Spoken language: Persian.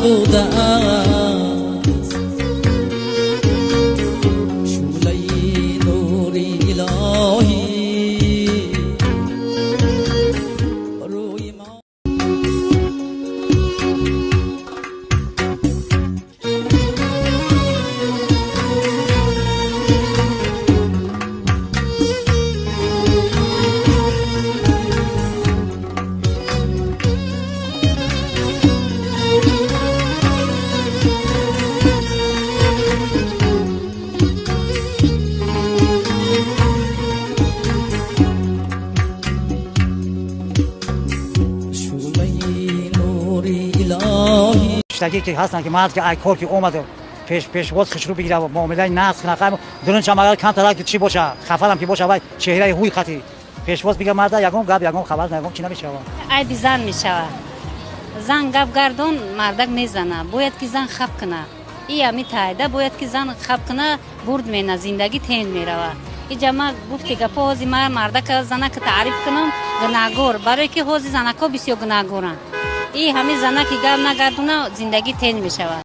بوده است شعله نوری الهی روی ما. شتاکی که هستن که مرد که کار که اومده پیش باز خشرو بگیره و معامله نقص کنه دونن چم اگر کم طلاق چی باشه خفرم که باشه و چهره هوی خطی پیش باز بگه مرد یگم گپ یگم خبر نگم چی نمیشه ای بیزن میشه زن گپ گردون مردک میزنه باید که زن خب کنه ای می تایده باید که زن خب کنه برد مینه زندگی تین میره این جمع گفت که گپ هازی مردک زنه که تعریف کنم گناهگار برای که هازی زنکا بسیار گناهگارن این همه زنه که گپ نگردونه زندگی تین میشه